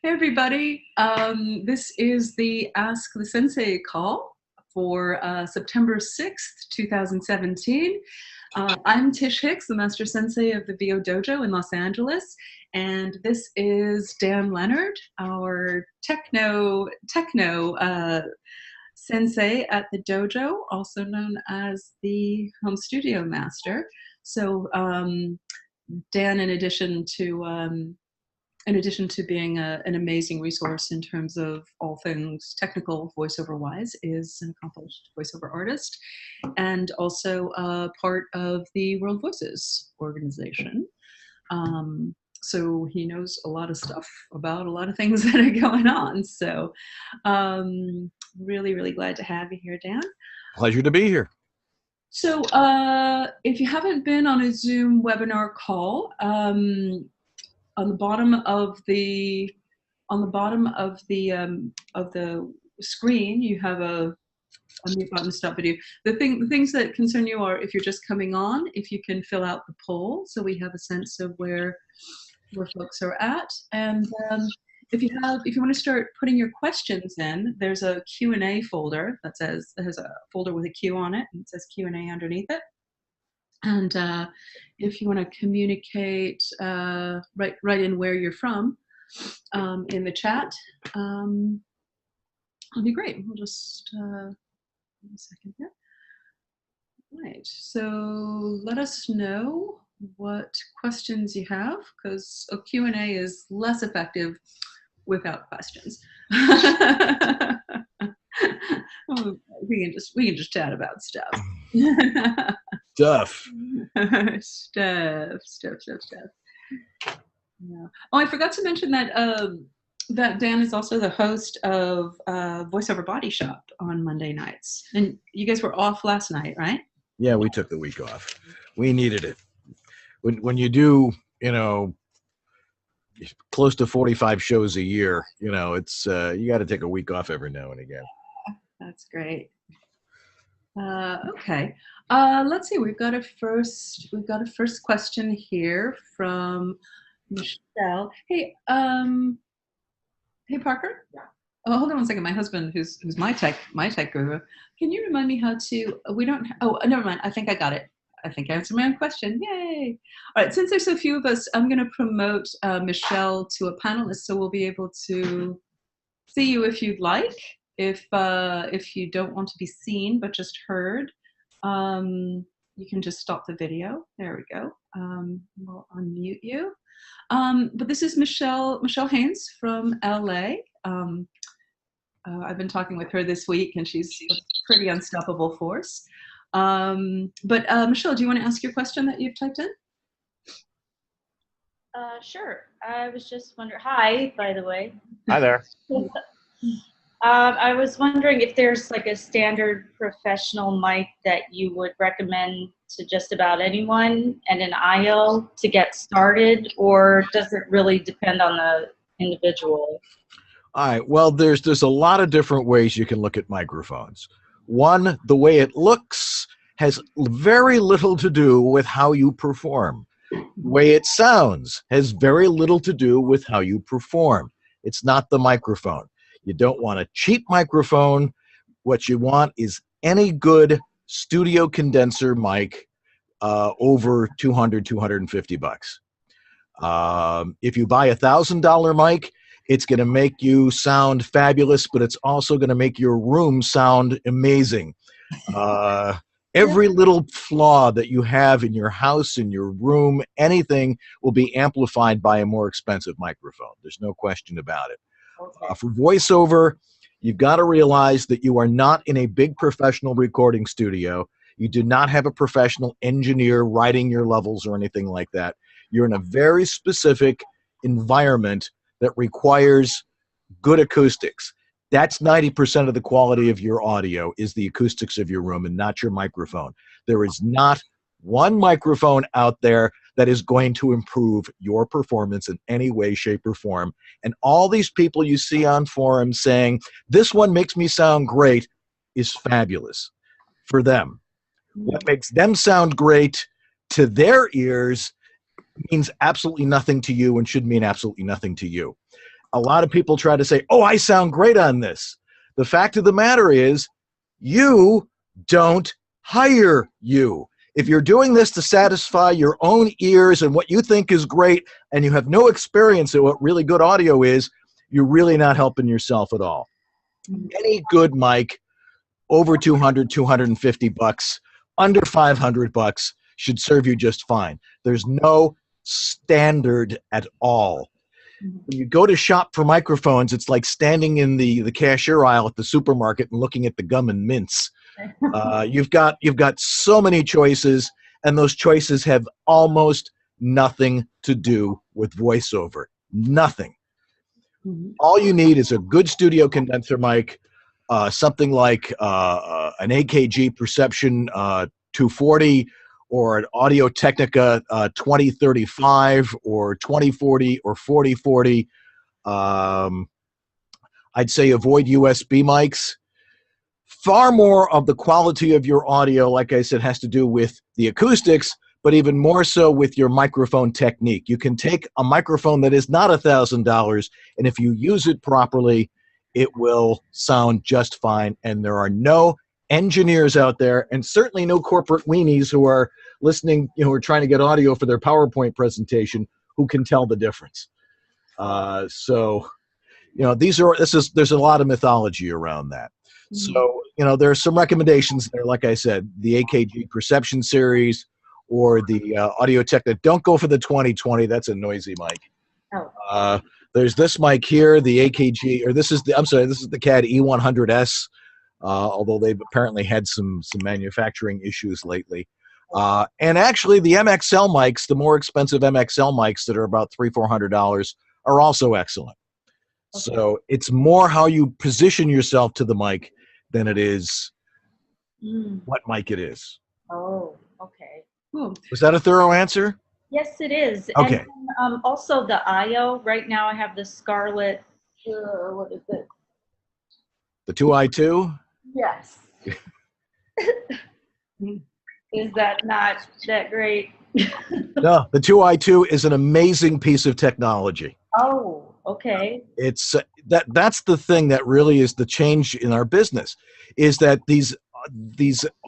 Hey everybody, this is the Ask the Sensei call for September 6th, 2017. I'm Tish Hicks, the Master Sensei of the VO Dojo in Los Angeles, and this is Dan Lenard, our techno sensei at the dojo, also known as the home studio master. So Dan, in addition to being an amazing resource in terms of all things technical voiceover wise, is an accomplished voiceover artist and also part of the World Voices organization. So he knows a lot of stuff about a lot of things that are going on. So really, really glad to have you here, Dan. Pleasure to be here. So if you haven't been on a Zoom webinar call, on the bottom of the screen, you have a mute button, stop video. The things that concern you are, if you're just coming on, if you can fill out the poll so we have a sense of where folks are at, and if you want to start putting your questions in, there's a Q&A folder that has a folder with a Q on it, and it says Q&A underneath it. And if you want to communicate right in where you're from in the chat, it'll be great. We'll just a second here. Right. So let us know what questions you have, because a Q&A is less effective without questions. We can just chat about stuff. Stuff. Yeah. Oh, I forgot to mention that that Dan is also the host of Voiceover Body Shop on Monday nights, and you guys were off last night, right? Yeah, we took the week off. We needed it. When you do, close to 45 shows a year, it's you got to take a week off every now and again. That's great. Okay. Let's see. We've got a first question here from Michelle. Hey, hey Parker. Yeah. Oh, hold on one second. My husband, who's my tech guru, can you remind me how to? We don't. Oh, never mind. I think I got it. I think I answered my own question. Yay! All right. Since there's so few of us, I'm going to promote Michelle to a panelist, so we'll be able to see you if you'd like. If you don't want to be seen but just heard, you can just stop the video. There we go. We'll unmute you. But this is Michelle Haynes from LA. I've been talking with her this week, and she's a pretty unstoppable force. But Michelle, do you want to ask your question that you've typed in? Sure. I was just wondering. Hi, by the way. Hi there. I was wondering if there's like a standard professional mic that you would recommend to just about anyone and an IO to get started, or does it really depend on the individual? All right. Well, there's a lot of different ways you can look at microphones. One, the way it looks has very little to do with how you perform. The way it sounds has very little to do with how you perform. It's not the microphone. You don't want a cheap microphone. What you want is any good studio condenser mic over $200, $250. If you buy $1,000 mic, it's going to make you sound fabulous, but it's also going to make your room sound amazing. Every little flaw that you have in your house, in your room, anything will be amplified by a more expensive microphone. There's no question about it. Okay. For voiceover, you've got to realize that you are not in a big professional recording studio. You do not have a professional engineer writing your levels or anything like that. You're in a very specific environment that requires good acoustics. That's 90% of the quality of your audio is the acoustics of your room and not your microphone. There is not one microphone out there that is going to improve your performance in any way, shape, or form. And all these people you see on forums saying, this one makes me sound great, is fabulous for them. What makes them sound great to their ears means absolutely nothing to you and should mean absolutely nothing to you. A lot of people try to say, oh, I sound great on this. The fact of the matter is, you don't hire you. If you're doing this to satisfy your own ears and what you think is great, and you have no experience at what really good audio is, you're really not helping yourself at all. Any good mic, over 200, 250 bucks, under 500 bucks, should serve you just fine. There's no standard at all. When you go to shop for microphones, it's like standing in the cashier aisle at the supermarket and looking at the gum and mints. You've got so many choices, and those choices have almost nothing to do with voiceover. Nothing. All you need is a good studio condenser mic, something like an AKG Perception 240 or an Audio Technica 2035 or 2040 or 4040. I'd say avoid USB mics. Far more of the quality of your audio, like I said, has to do with the acoustics, but even more so with your microphone technique. You can take a microphone that is not $1,000, and if you use it properly, it will sound just fine. And there are no engineers out there, and certainly no corporate weenies who are listening, who are trying to get audio for their PowerPoint presentation, who can tell the difference. So, there's a lot of mythology around that. So, there are some recommendations there. Like I said, the AKG Perception series or the Audio Technica. Don't go for the 2020. That's a noisy mic. Oh. There's this mic here, the AKG, or this is the CAD E100S, although they've apparently had some manufacturing issues lately. And actually, the MXL mics, the more expensive MXL mics that are about $300-400, are also excellent. Okay. So it's more how you position yourself to the mic than it is what mic it is. Oh, okay. Cool. Was that a thorough answer? Yes, it is. Okay. And also the IO. Right now, I have the Scarlett. What is it? The 2i2? Yes. Is that not that great? No, the 2i2 is an amazing piece of technology. Oh, okay. It's that's the thing that really is the change in our business, is that these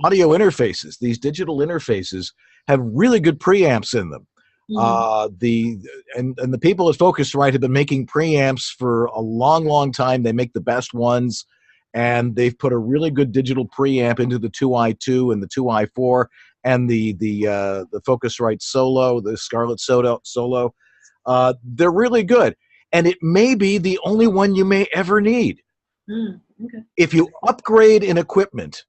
audio interfaces, these digital interfaces, have really good preamps in them. The people at Focusrite have been making preamps for a long time. They make the best ones, and they've put a really good digital preamp into the 2i2 and the 2i4 and the Focusrite Solo, the Scarlett Solo. They're really good, and it may be the only one you may ever need. Okay. If you upgrade in equipment,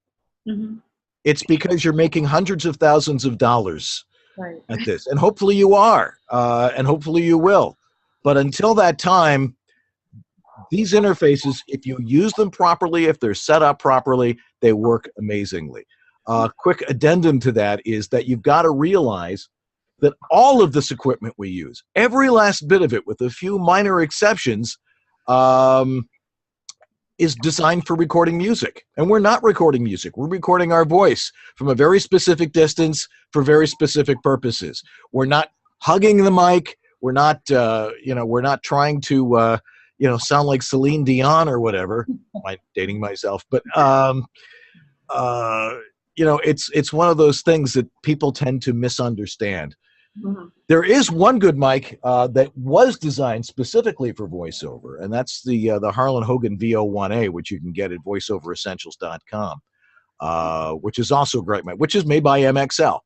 it's because you're making hundreds of thousands of dollars at this, and hopefully you are, and hopefully you will. But until that time, these interfaces, if you use them properly, if they're set up properly, they work amazingly. Quick addendum to that is that you've got to realize that all of this equipment we use, every last bit of it, with a few minor exceptions, is designed for recording music. And we're not recording music. We're recording our voice from a very specific distance for very specific purposes. We're not hugging the mic. We're not, we're not trying to, sound like Celine Dion or whatever. I'm dating myself, but, it's one of those things that people tend to misunderstand. There is one good mic that was designed specifically for voiceover, and that's the Harlan Hogan VO1A, which you can get at voiceoveressentials.com, which is also a great mic, which is made by MXL.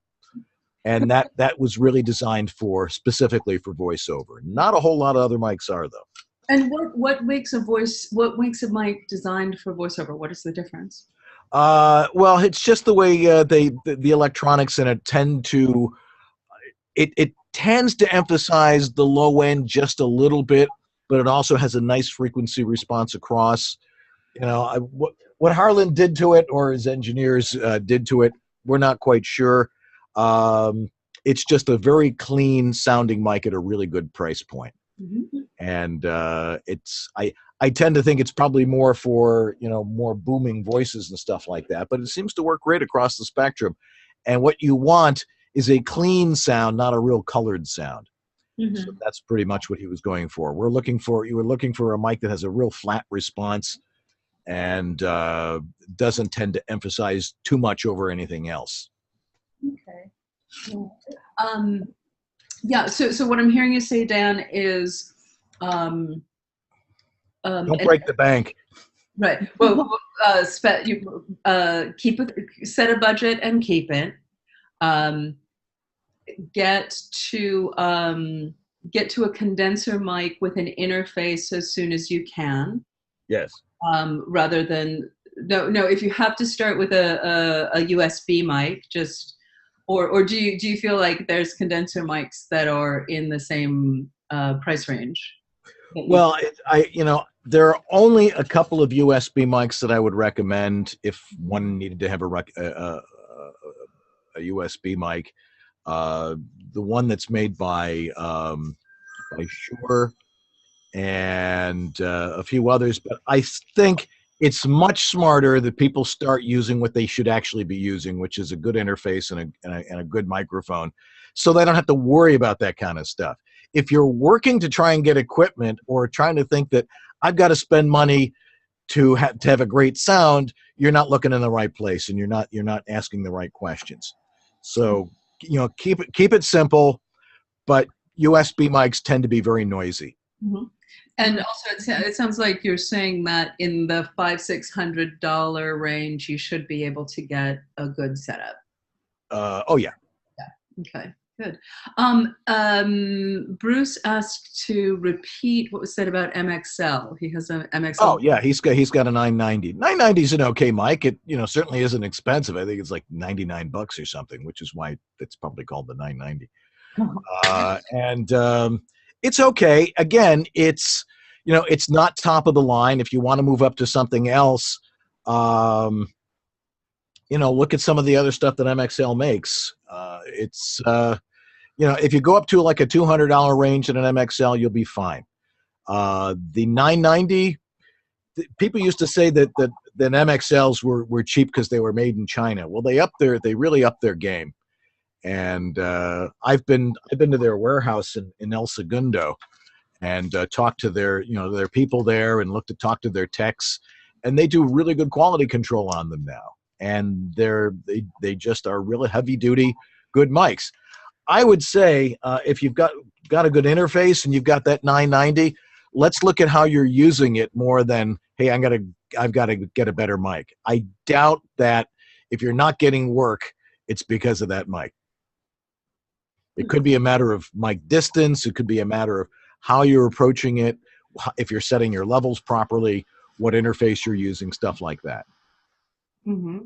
And that was really designed specifically for voiceover. Not a whole lot of other mics are, though. And what makes a mic designed for voiceover? What is the difference? Well, it's just the way the electronics in it tend to. It tends to emphasize the low end just a little bit, but it also has a nice frequency response across. What Harlan did to it, or his engineers did to it, we're not quite sure. It's just a very clean sounding mic at a really good price point. And I tend to think it's probably more for more booming voices and stuff like that, but it seems to work great across the spectrum. And what you want is a clean sound, not a real colored sound. So that's pretty much what he was going for. You were looking for a mic that has a real flat response and doesn't tend to emphasize too much over anything else. Okay. Yeah. So what I'm hearing you say, Dan, is don't break the bank. Right. Well, keep it, set a budget and keep it. Get to a condenser mic with an interface as soon as you can. Yes. Rather than no. If you have to start with a USB mic, just or do you feel like there's condenser mics that are in the same price range? Well, there are only a couple of USB mics that I would recommend if one needed to have a USB mic. The one that's made by Shure and a few others, but I think it's much smarter that people start using what they should actually be using, which is a good interface and a good microphone, so they don't have to worry about that kind of stuff. If you're working to try and get equipment or trying to think that I've got to spend money to have a great sound, you're not looking in the right place, and you're not asking the right questions. So keep it simple, but USB mics tend to be very noisy. Mm-hmm. And also, it sounds like you're saying that in the $500-600 range, you should be able to get a good setup. Oh yeah. Yeah. Okay. Good. Bruce asked to repeat what was said about MXL. He has an MXL. Oh yeah, he's got a 990. 990 is an okay mic. It certainly isn't expensive. I think it's like $99 or something, which is why it's probably called the 990. And it's okay. Again, it's not top of the line. If you want to move up to something else, look at some of the other stuff that MXL makes. If you go up to like a $200 range in an MXL, you'll be fine. The 990, people used to say that MXLs were cheap because they were made in China. Well, they really upped their game. And I've been to their warehouse in El Segundo and talked to their people there and talked to their techs, and they do really good quality control on them now. And they just are really heavy duty, good mics. I would say if you've got a good interface and you've got that 990, let's look at how you're using it more than, hey, I've got to get a better mic. I doubt that if you're not getting work, it's because of that mic. It could be a matter of mic distance. It could be a matter of how you're approaching it, if you're setting your levels properly, what interface you're using, stuff like that. Mm-hmm.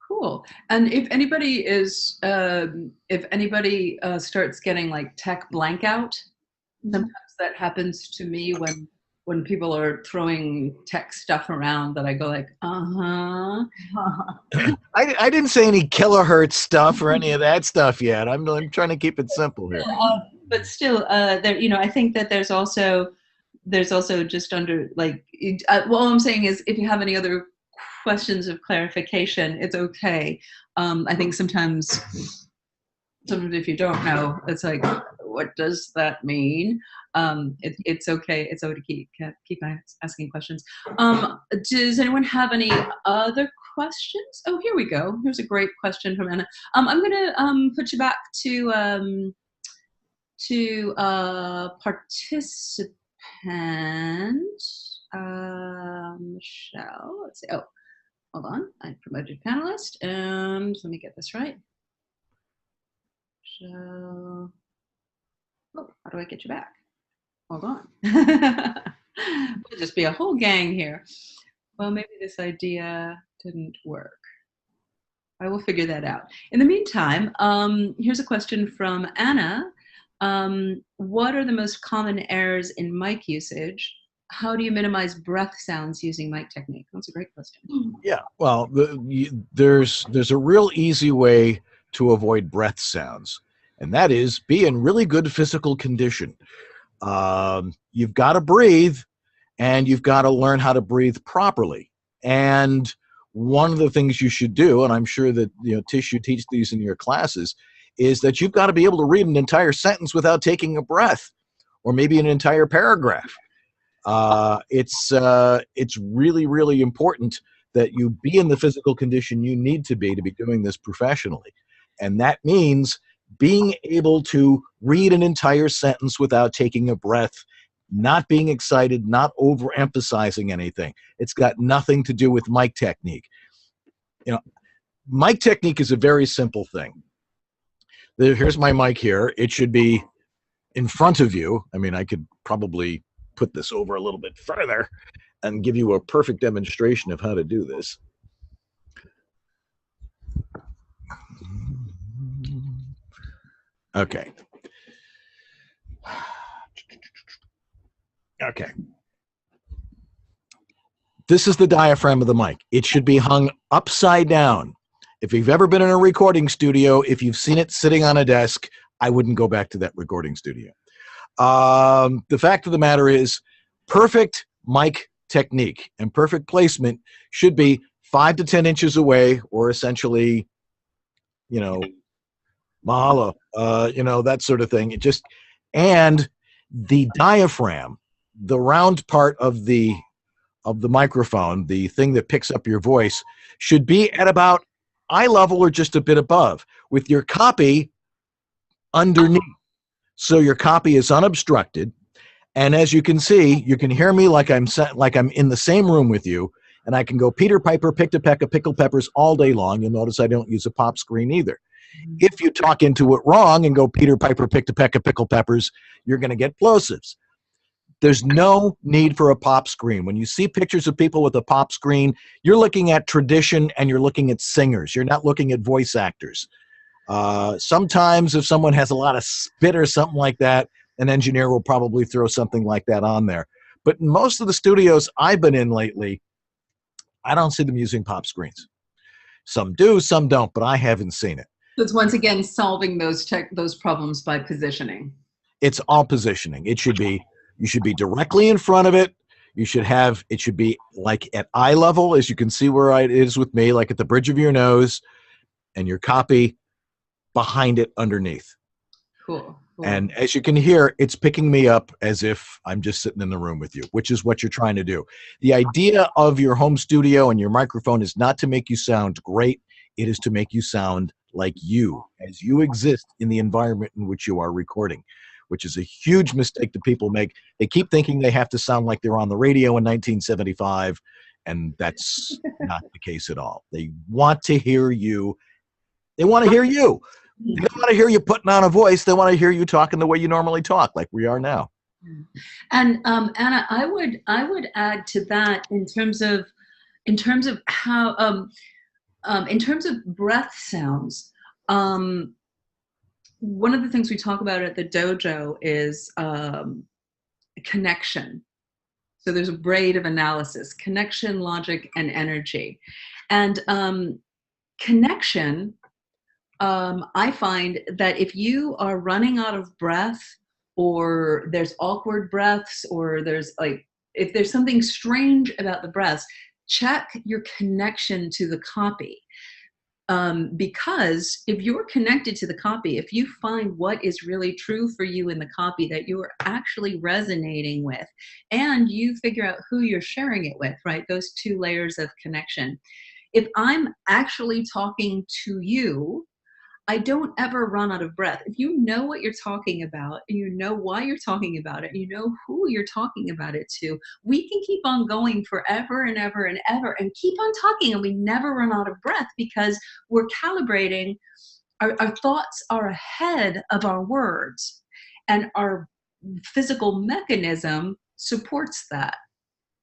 Cool. And if anybody starts getting like tech blank out, sometimes that happens to me when people are throwing tech stuff around that I go like, I didn't say any kilohertz stuff or any of that stuff yet. I'm trying to keep it simple here. But still, I think that there's also just under like, all I'm saying is if you have any other questions of clarification, it's okay. I think sometimes if you don't know, it's like, what does that mean? It's okay. It's okay to keep asking questions. Does anyone have any other questions? Oh, here we go. Here's a great question from Anna. I'm gonna put you back to participant. Michelle. Let's see. Oh, hold on. I promoted panelist, and let me get this right. Michelle. Oh, how do I get you back? Hold on. We'll just be a whole gang here. Well, maybe this idea didn't work. I will figure that out. In the meantime, here's a question from Anna. What are the most common errors in mic usage? How do you minimize breath sounds using mic technique? That's a great question. Yeah, well, there's a real easy way to avoid breath sounds, and that is be in really good physical condition. You've got to breathe, and you've got to learn how to breathe properly. And one of the things you should do, and I'm sure that Tish, you teach these in your classes, is that you've got to be able to read an entire sentence without taking a breath, or maybe an entire paragraph. It's really, really important that you be in the physical condition you need to be doing this professionally. And that means being able to read an entire sentence without taking a breath, not being excited, not overemphasizing anything. It's got nothing to do with mic technique. You know, mic technique is a very simple thing. Here's my mic here. It should be in front of you. I mean, I could probably put this over a little bit further and give you a perfect demonstration of how to do this. Okay. Okay. This is the diaphragm of the mic. It should be hung upside down. If you've ever been in a recording studio, if you've seen it sitting on a desk, I wouldn't go back to that recording studio. The fact of the matter is, perfect mic technique and perfect placement should be 5 to 10 inches away, or essentially, you know, mahalo, you know, that sort of thing. And the diaphragm, the round part of the microphone, the thing that picks up your voice, should be at about eye level or just a bit above, with your copy underneath. So your copy is unobstructed. And as you can see, you can hear me like I'm in the same room with you, and I can go Peter Piper, picked a peck of pickled peppers all day long. You'll notice I don't use a pop screen either. If you talk into it wrong and go Peter Piper, picked a peck of pickled peppers, you're going to get plosives. There's no need for a pop screen. When you see pictures of people with a pop screen, you're looking at tradition and you're looking at singers. You're not looking at voice actors. Sometimes if someone has a lot of spit or something like that, an engineer will probably throw something like that on there. But in most of the studios I've been in lately, I don't see them using pop screens. Some do, some don't, but I haven't seen it. So it's once again solving those problems by positioning. It's all positioning. It should be, you should be directly in front of it. You should have, it should be like at eye level, as you can see where it is with me, like at the bridge of your nose, and your copy behind it underneath. Cool. And as you can hear, it's picking me up as if I'm just sitting in the room with you, which is what you're trying to do. The idea of your home studio and your microphone is not to make you sound great. It is to make you sound like you, as you exist in the environment in which you are recording, which is a huge mistake that people make. They keep thinking they have to sound like they're on the radio in 1975, and that's not the case at all. They want to hear you. They want to hear you. They don't want to hear you putting on a voice. They want to hear you talking the way you normally talk, like we are now. And Anna, I would add to that in terms of how in terms of breath sounds. One of the things we talk about at the dojo is connection. So there's a braid of analysis: connection, logic, and energy. And connection. I find that if you are running out of breath, or there's awkward breaths, or if there's something strange about the breaths, check your connection to the copy. Because if you're connected to the copy, if you find what is really true for you in the copy that you are actually resonating with, and you figure out who you're sharing it with, right? Those 2 layers of connection. If I'm actually talking to you, I don't ever run out of breath. If you know what you're talking about, and you know why you're talking about it, and you know who you're talking about it to, we can keep on going forever and ever and ever and keep on talking, and we never run out of breath because we're calibrating. Our thoughts are ahead of our words, and our physical mechanism supports that,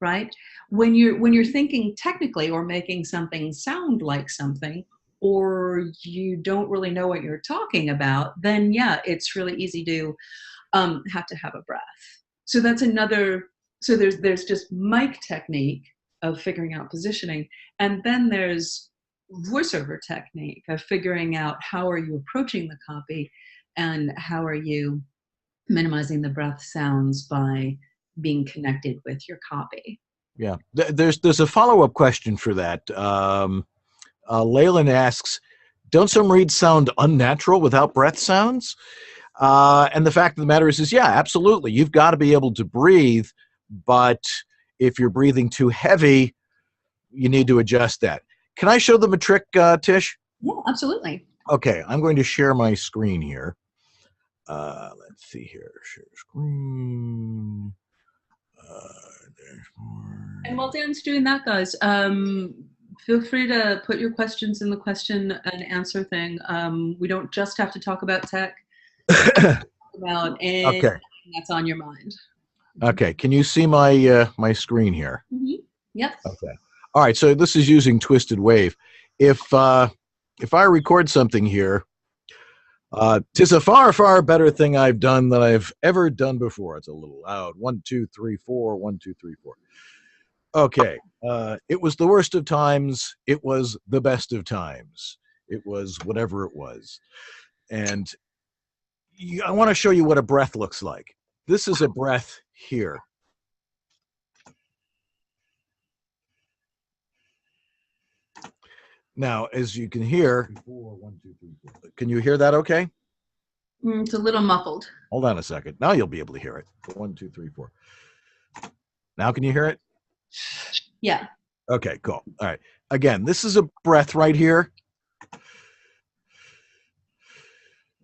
right? When you're thinking technically or making something sound like something, or you don't really know what you're talking about, then yeah, it's really easy to have a breath. So that's another, so there's just mic technique of figuring out positioning, and then there's voiceover technique of figuring out how are you approaching the copy and how are you minimizing the breath sounds by being connected with your copy. Yeah, there's a follow-up question for that. Leyland asks, don't some reads sound unnatural without breath sounds? And the fact of the matter is, yeah, absolutely. You've got to be able to breathe, but if you're breathing too heavy, you need to adjust that. Can I show them a trick, Tish? Yeah, absolutely. Okay, I'm going to share my screen here. Let's see here. Share screen. And while Dan's doing that, guys, feel free to put your questions in the question and answer thing. We don't just have to talk about tech. About anything that's on your mind. Okay, can you see my my screen here? Mm-hmm. Yep. Okay. All right, so this is using Twisted Wave. If I record something here, 'tis a far, far better thing I've done than I've ever done before. It's a little loud. 1, 2, 3, 4. 1, 2, 3, 4. Okay. It was the worst of times. It was the best of times. It was whatever it was. And I want to show you what a breath looks like. This is a breath here. Now, as you can hear, 1, 2, 3, 4. Can you hear that okay? It's a little muffled. Hold on a second. Now you'll be able to hear it. 1, 2, 3, 4. Now can you hear it? Yeah. Okay, cool. All right. Again, this is a breath right here.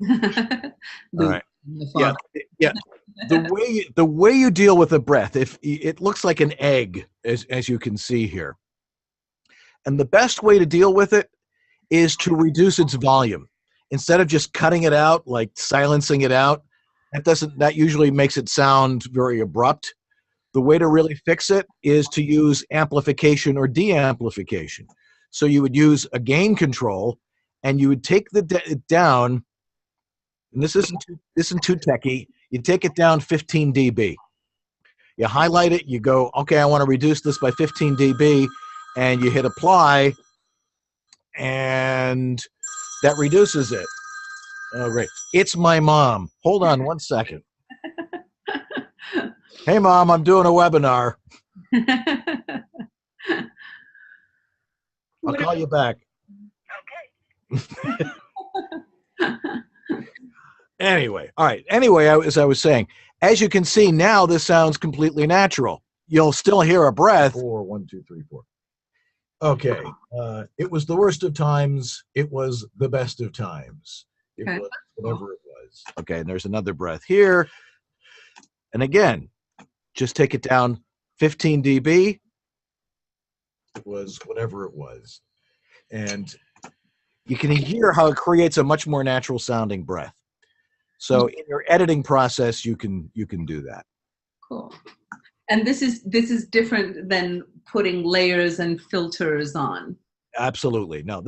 All right. Yeah, yeah. The way you deal with a breath, if it looks like an egg, as you can see here, and the best way to deal with it is to reduce its volume instead of just cutting it out, like silencing it out. That usually makes it sound very abrupt. The way to really fix it is to use amplification or de-amplification. So you would use a gain control, and you would take it down. And this isn't too techy. You take it down 15 dB. You highlight it. You go, okay, I want to reduce this by 15 dB, and you hit apply, and that reduces it. Oh, great. It's my mom. Hold on 1 second. Hey, Mom, I'm doing a webinar. I'll call you back. Okay. Anyway, all right. Anyway, as I was saying, as you can see now, this sounds completely natural. You'll still hear a breath. 4, 1, 2, 3, 4. Okay. It was the worst of times. It was the best of times. It was whatever it was. Okay, and there's another breath here. And again, just take it down 15 dB. It was whatever it was. And you can hear how it creates a much more natural sounding breath. So in your editing process, you can do that. Cool. And this is different than putting layers and filters on. Absolutely. No,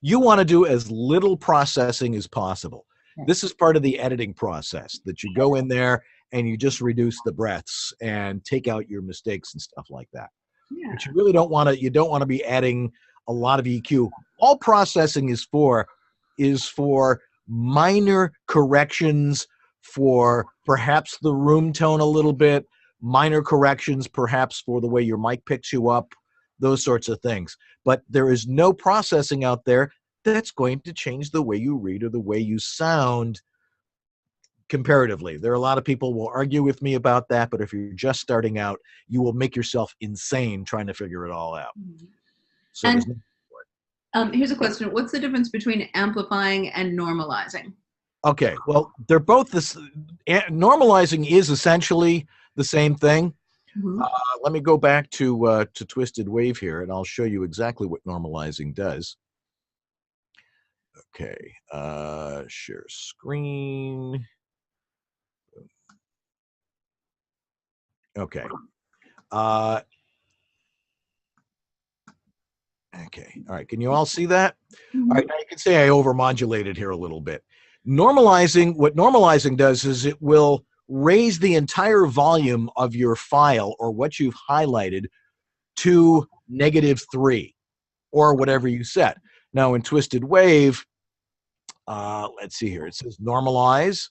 you want to do as little processing as possible. Yeah. This is part of the editing process, that you go in there and you just reduce the breaths and take out your mistakes and stuff like that. Yeah. But you really don't want to be adding a lot of EQ. All processing is for minor corrections, for perhaps the room tone a little bit, minor corrections perhaps for the way your mic picks you up, those sorts of things. But there is no processing out there that's going to change the way you read or the way you sound comparatively. There are a lot of people who will argue with me about that, but if you're just starting out, you will make yourself insane trying to figure it all out. So here's a question. What's the difference between amplifying and normalizing? Okay, well, they're both this. Normalizing is essentially the same thing. Mm-hmm. Let me go back to Twisted Wave here, and I'll show you exactly what normalizing does. Okay, share screen. Okay. Okay, all right, can you all see that? Mm-hmm. All right, now you can say I overmodulated here a little bit. What normalizing does is it will raise the entire volume of your file or what you've highlighted to -3 or whatever you set. Now in Twisted Wave, let's see here, it says normalize,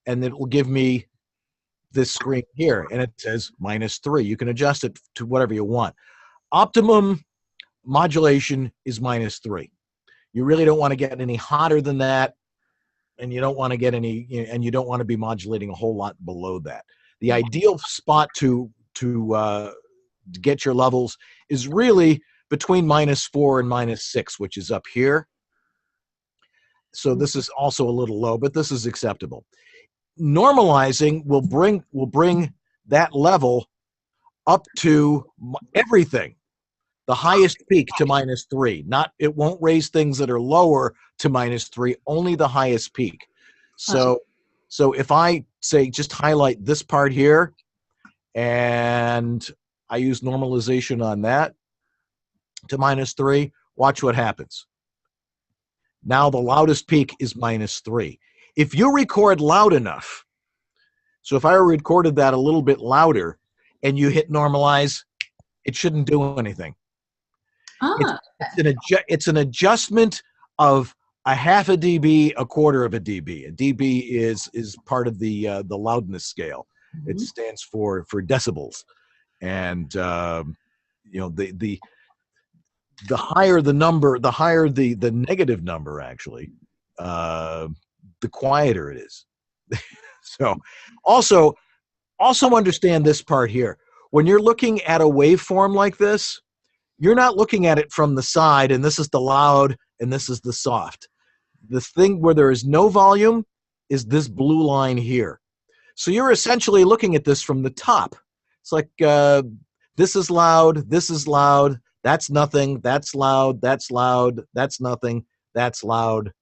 and it will give me this screen here, and it says -3. You can adjust it to whatever you want. Optimum modulation is -3. You really don't want to get any hotter than that, and you don't want to get any, and you don't want to be modulating a whole lot below that. The ideal spot to get your levels is really between -4 and -6, which is up here. So this is also a little low, but this is acceptable. Normalizing will bring that level up to everything. The highest peak to -3. It won't raise things that are lower to -3, only the highest peak. So if I say just highlight this part here, and I use normalization on that to -3, watch what happens. Now the loudest peak is -3. If you record loud enough, so if I recorded that a little bit louder and you hit normalize, it shouldn't do anything. It's an adjustment of a half a dB, a quarter of a dB. A dB is part of the loudness scale. Mm-hmm. It stands for decibels, and the higher the number, the higher the negative number actually, the quieter it is. So also understand this part here. When you're looking at a waveform like this, you're not looking at it from the side, and this is the loud, and this is the soft. The thing where there is no volume is this blue line here. So you're essentially looking at this from the top. It's like this is loud, that's nothing, that's loud, that's nothing, that's loud.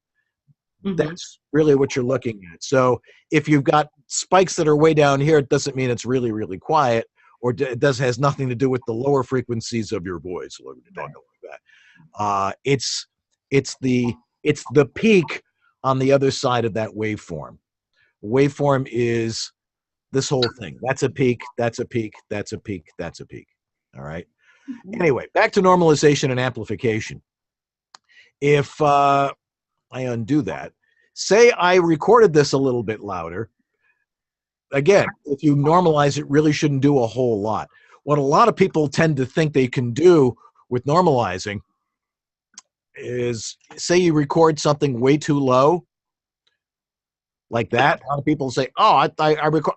Mm-hmm. That's really what you're looking at. So if you've got spikes that are way down here, it doesn't mean it's really, really quiet, or it has nothing to do with the lower frequencies of your voice. Like that. It's the peak on the other side of that waveform. Waveform is this whole thing. That's a peak, that's a peak, that's a peak, that's a peak. All right. Mm-hmm. Anyway, back to normalization and amplification. If I undo that, say I recorded this a little bit louder. Again, if you normalize, it really shouldn't do a whole lot. What a lot of people tend to think they can do with normalizing is, say you record something way too low, like that. A lot of people say, "Oh,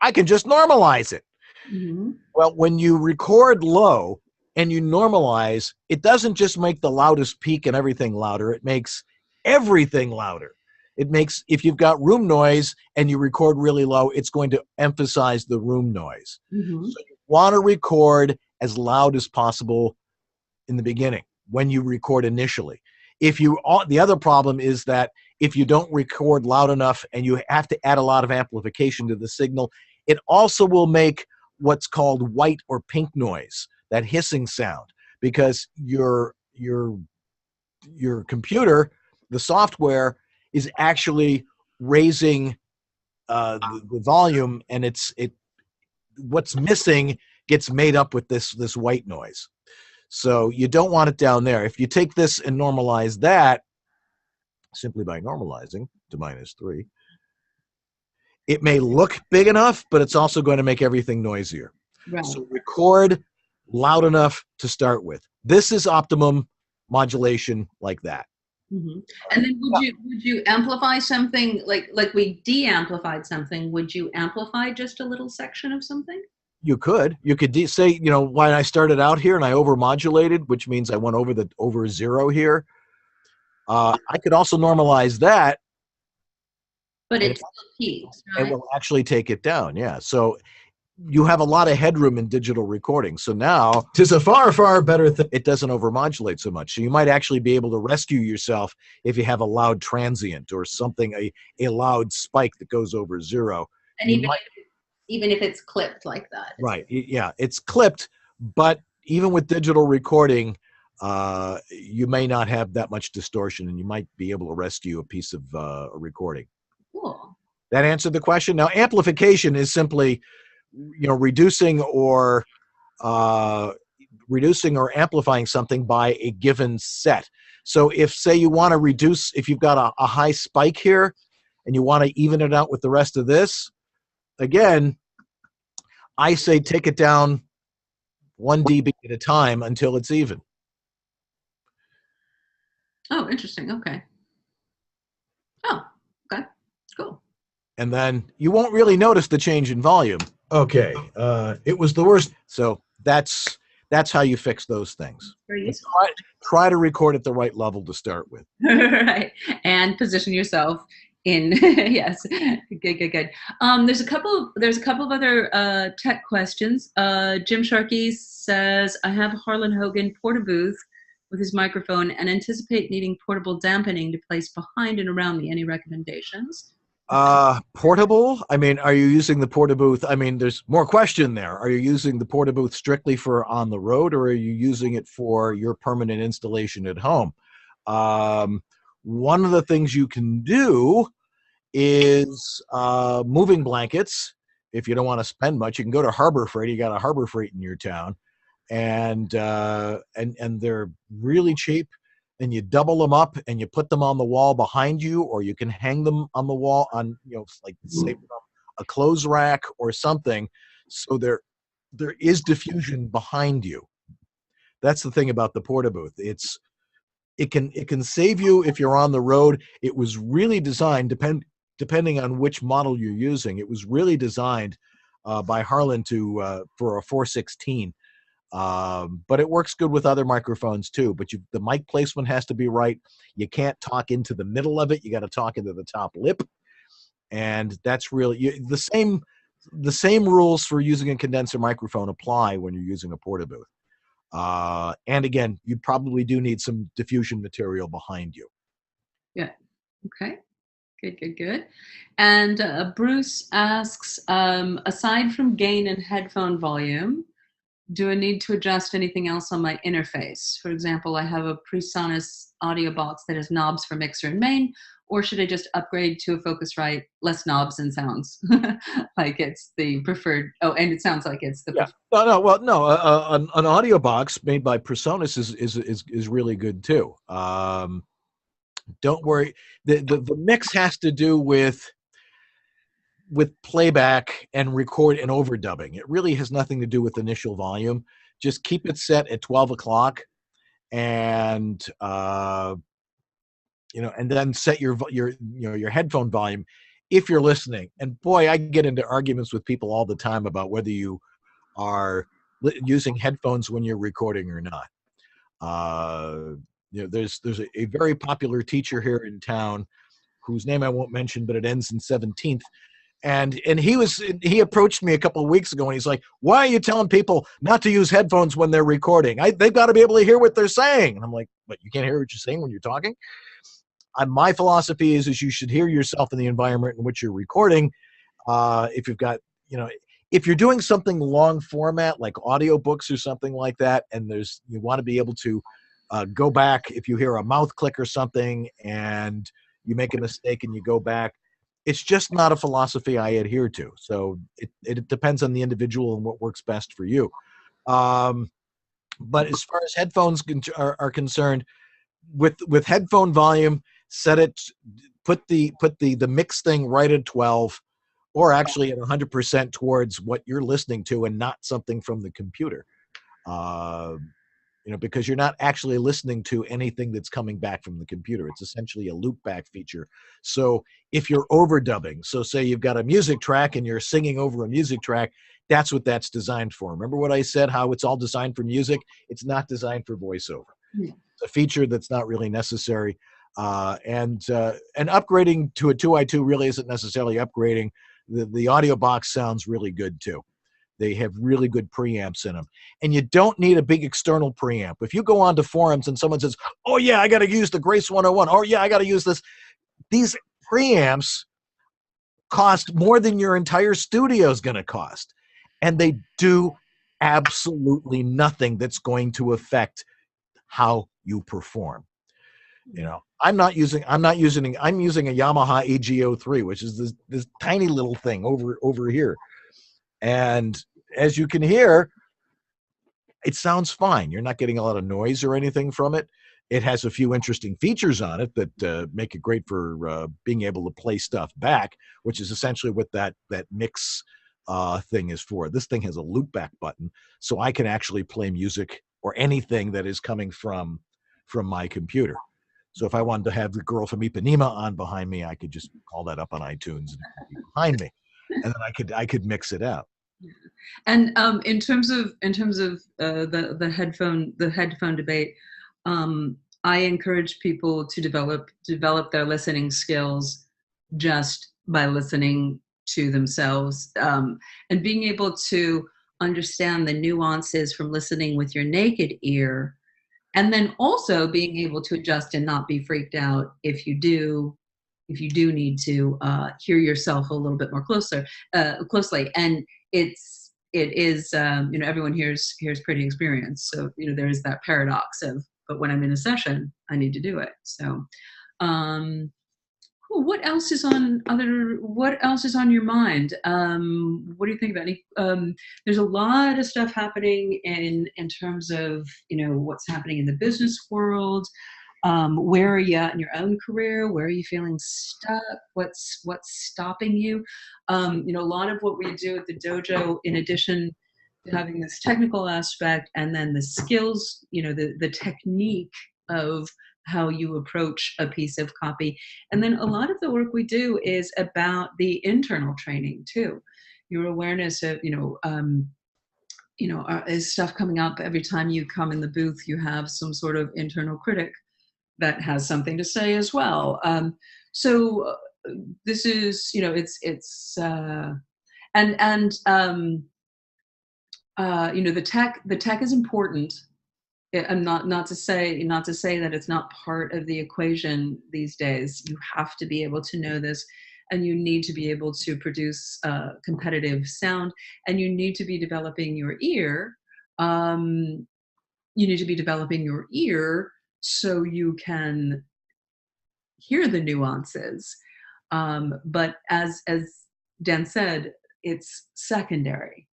I can just normalize it." Mm-hmm. Well, when you record low and you normalize, it doesn't just make the loudest peak and everything louder. It makes everything louder. It makes, if you've got room noise and you record really low, it's going to emphasize the room noise. Mm-hmm. So you want to record as loud as possible in the beginning when you record initially. The other problem is that if you don't record loud enough and you have to add a lot of amplification to the signal, it also will make what's called white or pink noise, that hissing sound, because your computer, the software, is actually raising the volume, and what's missing gets made up with this white noise. So you don't want it down there. If you take this and normalize that simply by normalizing to -3, it may look big enough, but it's also going to make everything noisier. Right. So record loud enough to start with. This is optimum modulation like that. Mm-hmm. And then would you amplify something like we de-amplified something? Would you amplify just a little section of something? You could say, when I started out here and I overmodulated, which means I went over zero here. I could also normalize that, but it still peaks, right? It will actually take it down. Yeah. So you have a lot of headroom in digital recording. So now it's a far, far better thing. It doesn't overmodulate so much. So you might actually be able to rescue yourself if you have a loud transient or something, a loud spike that goes over zero. And even if it's clipped like that. Right. Yeah, it's clipped, but even with digital recording, you may not have that much distortion, and you might be able to rescue a piece of a recording. Cool. That answered the question. Now, amplification is simply reducing or amplifying something by a given set. So if, say, you want to reduce, if you've got a high spike here and you want to even it out with the rest of this, again, I say take it down 1 dB at a time until it's even. Oh, interesting. Okay. Oh, okay. Cool. And then you won't really notice the change in volume. Okay, it was the worst. So that's how you fix those things. Very But useful. try to record at the right level to start with. Right. And position yourself in yes. Good. There's a couple of other tech questions. Jim Sharkey says, I have Harlan Hogan porta booth with his microphone and anticipate needing portable dampening to place behind and around me. Any recommendations? Portable? I mean, are you using the porta booth? I mean, there's more question there. Are you using the porta booth strictly for on the road, or are you using it for your permanent installation at home? One of the things you can do is moving blankets. If you don't want to spend much, you can go to Harbor Freight. You got a Harbor Freight in your town, and they're really cheap. And you double them up and you put them on the wall behind you, or you can hang them on the wall on, like say a clothes rack or something, so there is diffusion behind you. That's the thing about the porta booth. It can save you if you're on the road. It was really designed, depending on which model you're using. It was really designed by Harlan for a 416. But it works good with other microphones too. But the mic placement has to be right. You can't talk into the middle of it. You got to talk into the top lip, and that's really the same. The same rules for using a condenser microphone apply when you're using a porta booth. And again, you probably do need some diffusion material behind you. Yeah. Okay. Good. And Bruce asks, aside from gain and headphone volume, do I need to adjust anything else on my interface? For example, I have a PreSonus audio box that has knobs for mixer and main, or should I just upgrade to a Focusrite, less knobs and sounds? Like it's the preferred. Oh, and it sounds like it's the preferred. No. Well, no. An audio box made by PreSonus is really good too. Don't worry. The mix has to do with playback and record and overdubbing. It really has nothing to do with initial volume. Just keep it set at 12 o'clock, and and then set your headphone volume if you're listening. And boy, I get into arguments with people all the time about whether you are using headphones when you're recording or not. There's a very popular teacher here in town whose name I won't mention, but it ends in 17th. And he approached me a couple of weeks ago, and he's like, why are you telling people not to use headphones when they're recording? They've got to be able to hear what they're saying. And I'm like, but you can't hear what you're saying when you're talking? My philosophy is you should hear yourself in the environment in which you're recording. If you've got, if you're doing something long format like audiobooks or something like that, and you want to be able to go back if you hear a mouth click or something and you make a mistake and you go back. It's just not a philosophy I adhere to. So it depends on the individual and what works best for you. But as far as headphones are concerned, with headphone volume, put the mix thing right at 12, or actually at 100% towards what you're listening to and not something from the computer. Because you're not actually listening to anything that's coming back from the computer. It's essentially a loopback feature. So if you're overdubbing, so say you've got a music track and you're singing over a music track, that's what that's designed for. Remember what I said, how it's all designed for music? It's not designed for voiceover. Yeah. It's a feature that's not really necessary. And upgrading to a 2i2 really isn't necessarily upgrading. The audio box sounds really good too. They have really good preamps in them. And you don't need a big external preamp. If you go onto forums and someone says, oh yeah, I got to use the Grace 101. Oh yeah, I got to use this. These preamps cost more than your entire studio is going to cost. And they do absolutely nothing that's going to affect how you perform. I'm using a Yamaha AG03, which is this tiny little thing over here. And as you can hear, it sounds fine. You're not getting a lot of noise or anything from it. It has a few interesting features on it that make it great for being able to play stuff back, which is essentially what that mix thing is for. This thing has a loopback button, so I can actually play music or anything that is coming from my computer. So if I wanted to have the girl from Ipanema on behind me, I could just call that up on iTunes and it would be behind me, and then I could mix it out. And in terms of the headphone debate, I encourage people to develop their listening skills just by listening to themselves, and being able to understand the nuances from listening with your naked ear, and then also being able to adjust and not be freaked out if you do need to hear yourself a little bit more closely. And it is everyone here's pretty experienced, so there is that paradox of, but when I'm in a session I need to do it. So cool. What else is on your mind? What do you think about any there's a lot of stuff happening in terms of what's happening in the business world. Where are you at in your own career? Where are you feeling stuck? What's stopping you? A lot of what we do at the dojo, in addition to having this technical aspect and then the skills, the technique of how you approach a piece of copy. And then a lot of the work we do is about the internal training too. Your awareness of, is stuff coming up every time you come in the booth, you have some sort of internal critic that has something to say as well. So this is, the tech is important. And not to say that it's not part of the equation these days. You have to be able to know this, and you need to be able to produce competitive sound, and you need to be developing your ear. So you can hear the nuances. But as Dan said, it's secondary.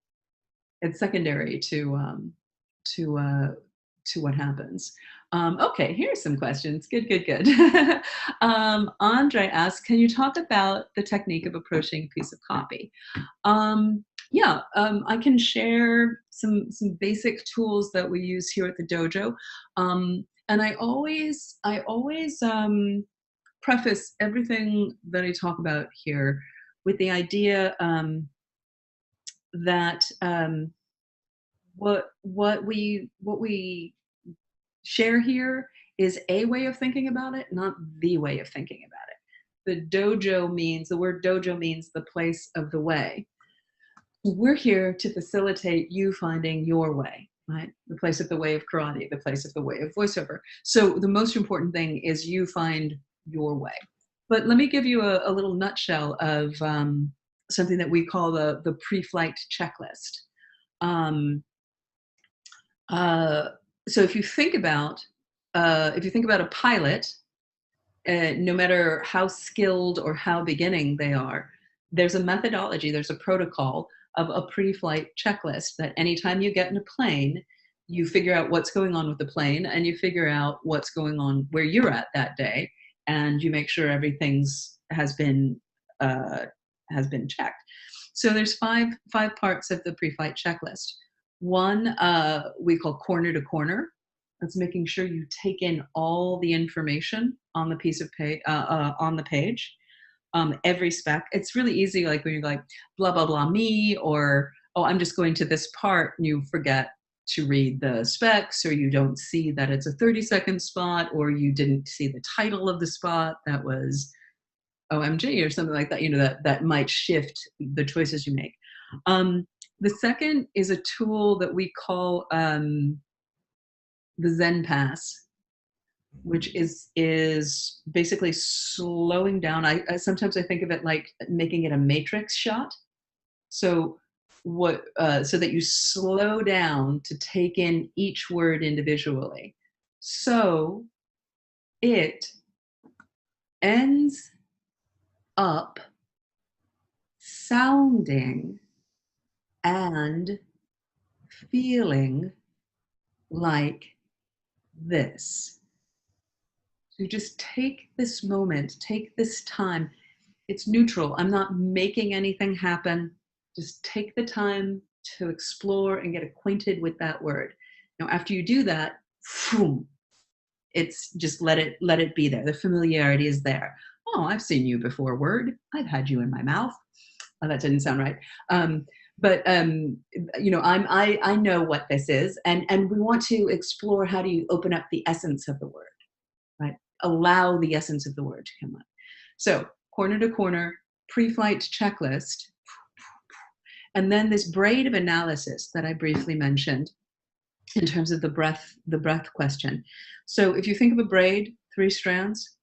It's secondary to what happens. Okay, here's some questions. Good. Andre asks, can you talk about the technique of approaching a piece of copy? I can share some basic tools that we use here at the dojo. And I always preface everything that I talk about here with the idea that what we share here is a way of thinking about it, not the way of thinking about it. The word dojo means the place of the way. We're here to facilitate you finding your way, right? The place of the way of karate, the place of the way of voiceover. So the most important thing is you find your way. But let me give you a little nutshell of something that we call the pre-flight checklist. So if you think about a pilot, no matter how skilled or how beginning they are, there's a methodology, there's a protocol of a pre-flight checklist that anytime you get in a plane, you figure out what's going on with the plane, and you figure out what's going on where you're at that day, and you make sure everything's has been checked. So there's five parts of the pre-flight checklist. One we call corner to corner. That's making sure you take in all the information on the piece of on the page. Every spec. It's really easy, like when you're like blah blah blah me, or oh, I'm just going to this part, and you forget to read the specs, or you don't see that it's a 30-second spot, or you didn't see the title of the spot that was OMG or something like that. That might shift the choices you make. The second is a tool that we call the Zen Pass, which is basically slowing down. I sometimes I think of it like making it a matrix shot. So so that you slow down to take in each word individually. So it ends up sounding and feeling like this. So you just take this moment, take this time. It's neutral. I'm not making anything happen. Just take the time to explore and get acquainted with that word. Now, after you do that, boom, It's just let it be there. The familiarity is there. Oh, I've seen you before, word. I've had you in my mouth. Oh, that didn't sound right. But you know, I know what this is, and we want to explore how do you open up the essence of the word, right? Allow the essence of the word to come up. So corner to corner, pre-flight checklist, and then this braid of analysis that I briefly mentioned in terms of the breath question. So if you think of a braid, 3 strands.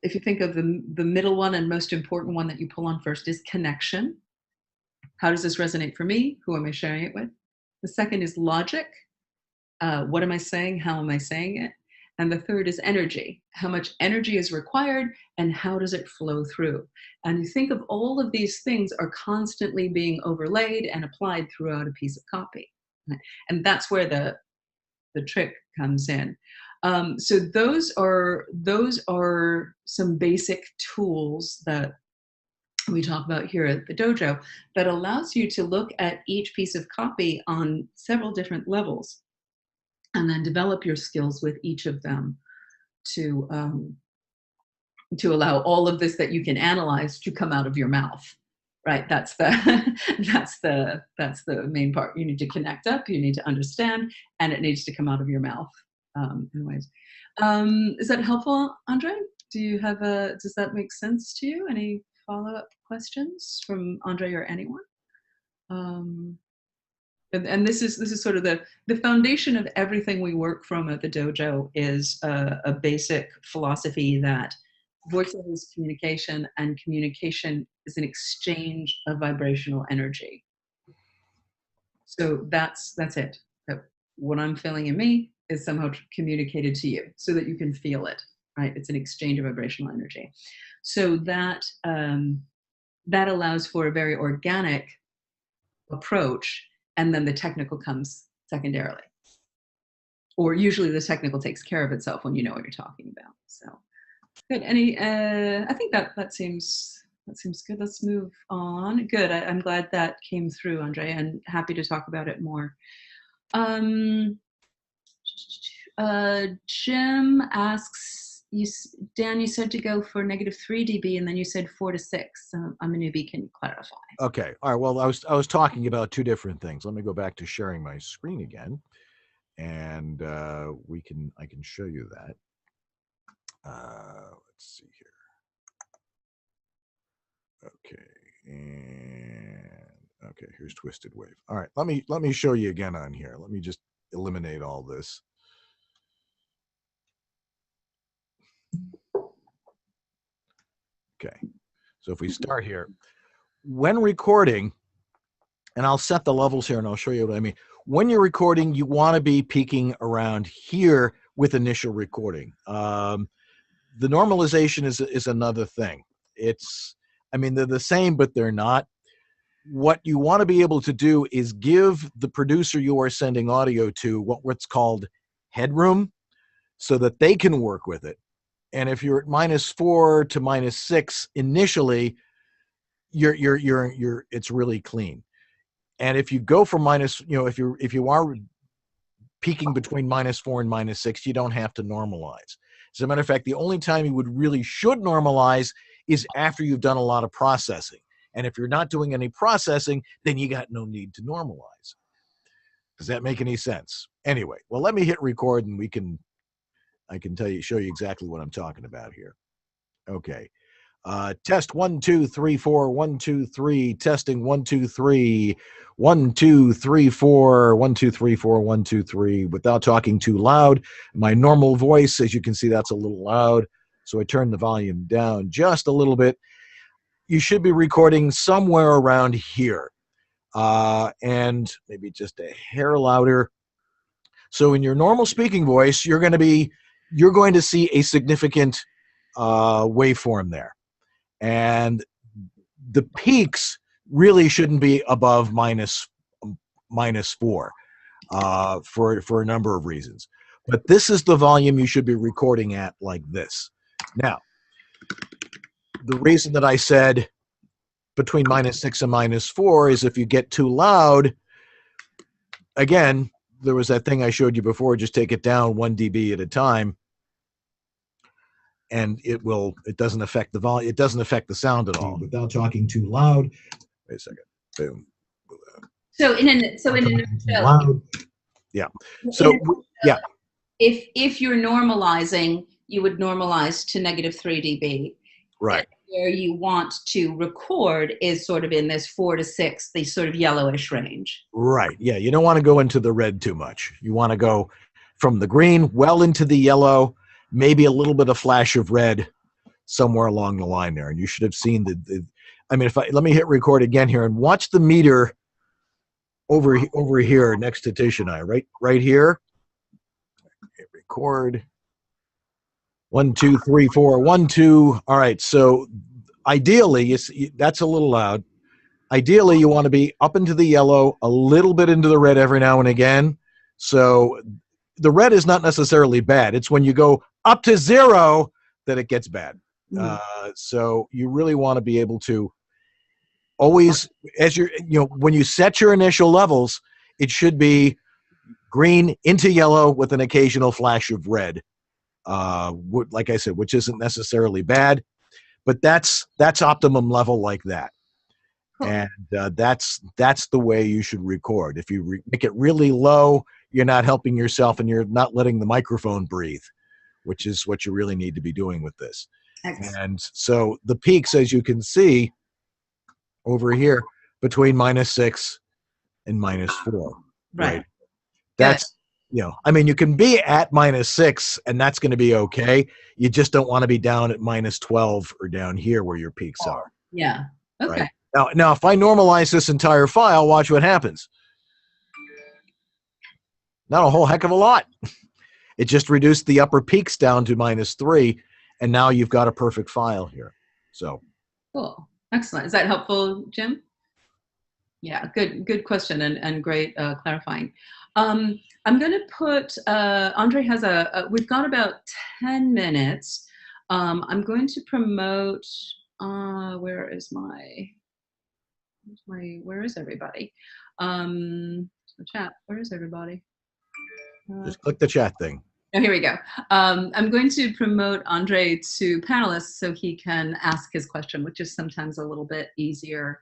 If you think of the middle one and most important one that you pull on first is connection. How does this resonate for me? Who am I sharing it with? The second is logic. What am I saying? How am I saying it? And the third is energy. How much energy is required and how does it flow through? And you think of all of these things are constantly being overlaid and applied throughout a piece of copy. And that's where the trick comes in. So those are some basic tools that we talk about here at the dojo that allows you to look at each piece of copy on several different levels and then develop your skills with each of them to allow all of this that you can analyze to come out of your mouth. Right, that's the main part. You need to connect up, you need to understand, and it needs to come out of your mouth. Anyways, is that helpful, Andre? Does that make sense to you? Any follow-up questions from Andre or anyone? And this is sort of the foundation of everything we work from at the dojo is a basic philosophy that voice is communication, and communication is an exchange of vibrational energy. So that's it. What I'm feeling in me is somehow communicated to you so that you can feel it, right? It's an exchange of vibrational energy. So that allows for a very organic approach, and then the technical comes secondarily. Or usually the technical takes care of itself when you know what you're talking about. So good. I think that seems good. Let's move on. Good. I'm glad that came through, Andre, and happy to talk about it more. Jim asks, Dan, you said to go for -3 dB, and then you said 4 to 6. I'm a newbie. Can you clarify? Okay. All right. Well, I was talking about 2 different things. Let me go back to sharing my screen again, and I can show you that. Let's see here. Okay, and okay, here's Twisted Wave. All right, let me show you again on here. Let me just eliminate all this. Okay, so if we start here, when recording, and I'll set the levels here and I'll show you what I mean. When you're recording, you want to be peaking around here with initial recording. The normalization is another thing. I mean, they're the same, but they're not. What you want to be able to do is give the producer you are sending audio to what's called headroom so that they can work with it. And if you're at -4 to -6 initially, it's really clean. And if you go from if you are peaking between -4 and -6, you don't have to normalize. As a matter of fact, the only time you should normalize is after you've done a lot of processing. And if you're not doing any processing, then you got no need to normalize. Does that make any sense? Anyway, well, let me hit record and I can show you exactly what I'm talking about here. Okay. Test 1 2 3 4 1 2 3. Testing 1 2 3 1 2 3 4 1 2 3 4 1 2 3. Without talking too loud, my normal voice, as you can see, that's a little loud. So I turn the volume down just a little bit. You should be recording somewhere around here, and maybe just a hair louder. So in your normal speaking voice, you're going to see a significant waveform there. And the peaks really shouldn't be above -4 for a number of reasons. But this is the volume you should be recording at, like this. Now, the reason that I said between -6 and -4 is if you get too loud, again, there was that thing I showed you before. Just take it down 1 dB at a time, and it doesn't affect the volume. It doesn't affect the sound at all. Without talking too loud. Wait a second. Boom. So in a nutshell, yeah. So yeah. If you're normalizing, you would normalize to -3 dB. Right. And where you want to record is sort of in this 4 to 6, the sort of yellowish range. Right. Yeah. You don't want to go into the red too much. You want to go from the green well into the yellow, maybe a little bit of flash of red somewhere along the line there. And you should have seen I mean, let me hit record again here and watch the meter over here next to Tish and I, right here. Hit record. 1, 2, 3, 4, 1, 2. All right. So ideally, that's a little loud. Ideally, you want to be up into the yellow, a little bit into the red every now and again. So the red is not necessarily bad. It's when you go up to 0 that it gets bad. So you really want to be able to always, when you set your initial levels, it should be green into yellow with an occasional flash of red. Like I said, which isn't necessarily bad, but that's optimum level like that. And that's the way you should record. If you make it really low, you're not helping yourself and you're not letting the microphone breathe, which is what you really need to be doing with this. Excellent. And so the peaks, as you can see over here, between -6 and -4. Right. That's, I mean, you can be at -6 and that's going to be okay. You just don't want to be down at -12 or down here where your peaks are. Yeah. Okay. Right? Now, if I normalize this entire file, watch what happens. Not a whole heck of a lot. It just reduced the upper peaks down to -3, and now you've got a perfect file here. So cool. Excellent. Is that helpful, Jim? Yeah, good question and great clarifying. I'm going to put, Andre has we've got about 10 minutes. I'm going to promote, where is everybody? The chat, where is everybody? Just click the chat thing. Oh, here we go. I'm going to promote Andre to panelists so he can ask his question, which is sometimes a little bit easier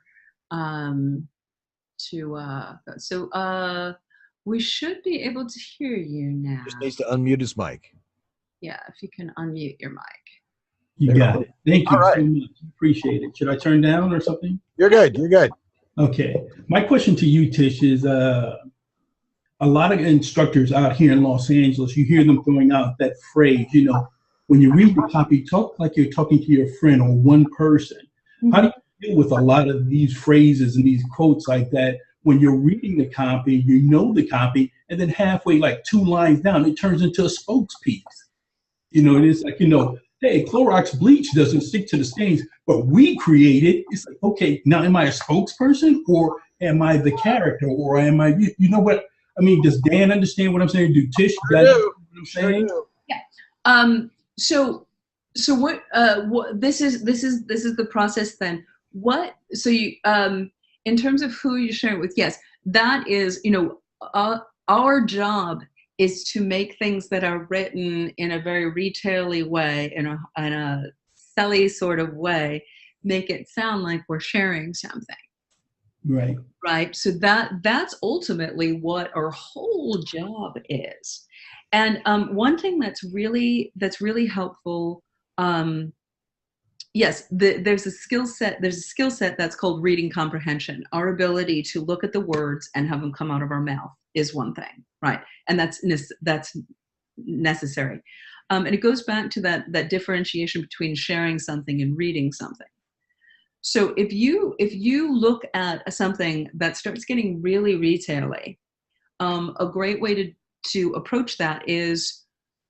we should be able to hear you now. Just needs to unmute his mic. Yeah, if you can unmute your mic. You got it. Thank you so much. Appreciate it. Should I turn down or something? You're good. You're good. Okay. My question to you, Tish, is a lot of instructors out here in Los Angeles, you hear them throwing out that phrase, when you read the copy, talk like you're talking to your friend or one person. How do you deal with a lot of these phrases and these quotes like that when you're reading the copy, the copy, and then halfway, like 2 lines down, it turns into a spokespiece. It's like, hey, Clorox bleach doesn't stick to the stains, but we created. It's like, okay, now am I a spokesperson or am I the character or am I, what? I mean, does Dan understand what I'm saying? Do Tish? I do. What I'm saying? Yeah. So what? This is the process then. So you in terms of who you share it with, yes, that is, our job is to make things that are written in a very retail-y way, in a selly sort of way, make it sound like we're sharing something. Right. Right. So that's ultimately what our whole job is. And one thing that's really helpful. Yes, there's a skill set. There's a skill set that's called reading comprehension. Our ability to look at the words and have them come out of our mouth is one thing, right? And that's necessary. And it goes back to that differentiation between sharing something and reading something. So if you look at something that starts getting really retail-y, a great way to approach that is,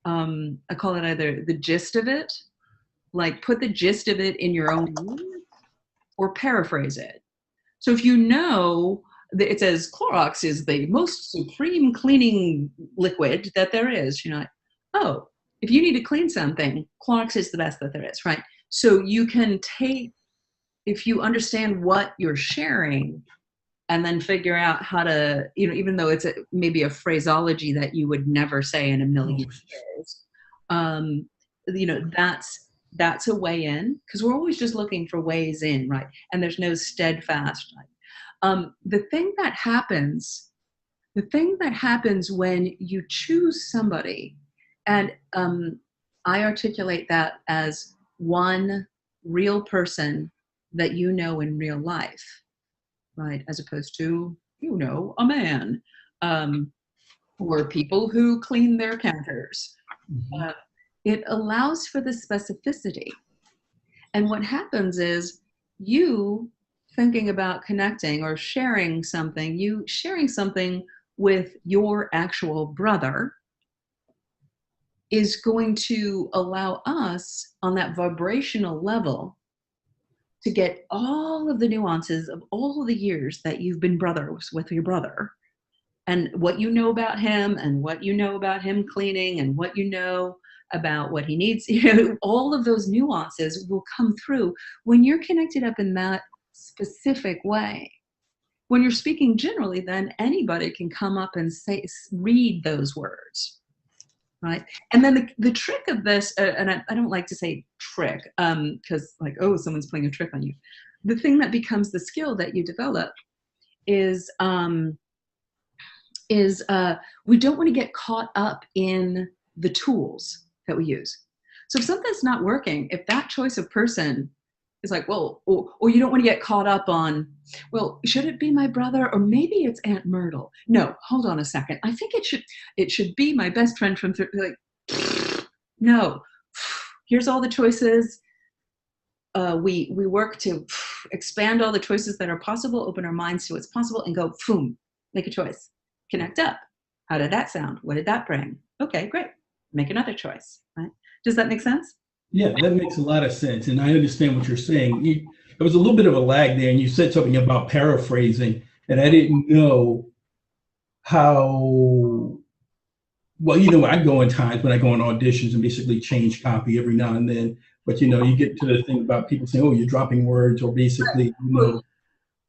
I call it either the gist of it, like put the gist of it in your own words, or paraphrase it. So if that it says Clorox is the most supreme cleaning liquid that there is, like, oh, if you need to clean something, Clorox is the best that there is, right? So you can take, if you understand what you're sharing, and then figure out how to, even though it's maybe a phraseology that you would never say in a million years, that's a way in, because we're always just looking for ways in, right? And there's no steadfast. Right? The thing that happens when you choose somebody, and I articulate that as one real person that you know in real life, right? As opposed to, a man, or people who clean their counters. Mm-hmm. It allows for the specificity. And what happens is you thinking about connecting or sharing something with your actual brother is going to allow us on that vibrational level to get all of the nuances of all of the years that you've been brothers with your brother, and what you know about him, and what you know about him cleaning, and what you know about what he needs. All of those nuances will come through when you're connected up in that specific way. When you're speaking generally, then anybody can come up and read those words, right? And then the trick of this, and I don't like to say trick, because someone's playing a trick on you. The thing that becomes the skill that you develop is we don't want to get caught up in the tools that we use. So if something's not working, if that choice of person is like, well, or you don't want to get caught up on, well, should it be my brother, or maybe it's Aunt Myrtle? No, hold on a second. I think it should be my best friend from no. Here's all the choices. We work to expand all the choices that are possible, open our minds to what's possible, and go, boom, make a choice. Connect up. How did that sound? What did that bring? Okay, great. Make another choice. Right? Does that make sense? Yeah, that makes a lot of sense. And I understand what you're saying. There was a little bit of a lag there, and you said something about paraphrasing, and I didn't know how, well, I go in times when I go on auditions and basically change copy every now and then. But, you get to the thing about people saying, oh, you're dropping words, or basically,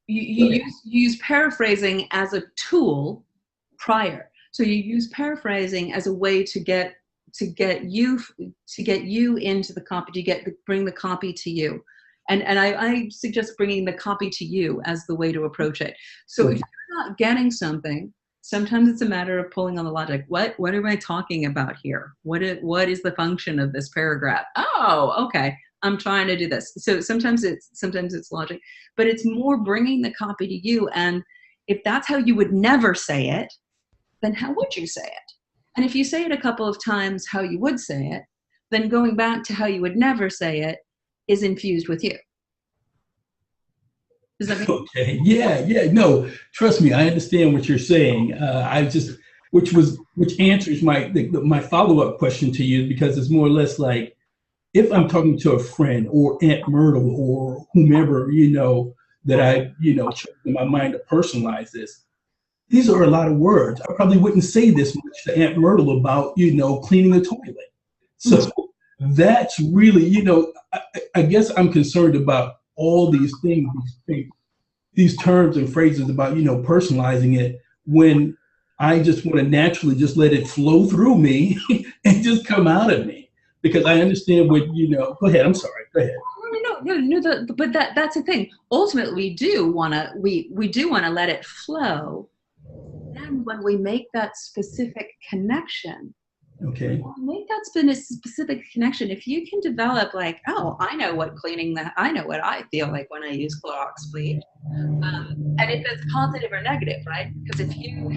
You use paraphrasing as a tool prior. So you use paraphrasing as a way to get you into the copy, bring the copy to you. And I suggest bringing the copy to you as the way to approach it. So if you're not getting something, sometimes it's a matter of pulling on the logic. What am I talking about here? What is the function of this paragraph? Oh, okay. I'm trying to do this. So sometimes it's logic, but it's more bringing the copy to you. And if that's how you would never say it, then how would you say it? And if you say it a couple of times how you would say it, then going back to how you would never say it is infused with you. Does that make sense? Okay. Yeah. No, trust me, I understand what you're saying. Which answers my follow-up question to you, because it's more or less like, if I'm talking to a friend or Aunt Myrtle or whomever, that I, chose in my mind to personalize this, these are a lot of words. I probably wouldn't say this much to Aunt Myrtle about, cleaning the toilet. So that's really, I guess I'm concerned about all these things, these terms and phrases about, personalizing it, when I just want to naturally just let it flow through me and just come out of me. Because I understand what, go ahead, I'm sorry, go ahead. No, but that's the thing. Ultimately, we do want to let it flow. Then when we make that specific connection, okay, specific connection, if you can develop like, oh, I know what I know what I feel like when I use Clorox bleach. And if it's positive or negative, right? Because if you...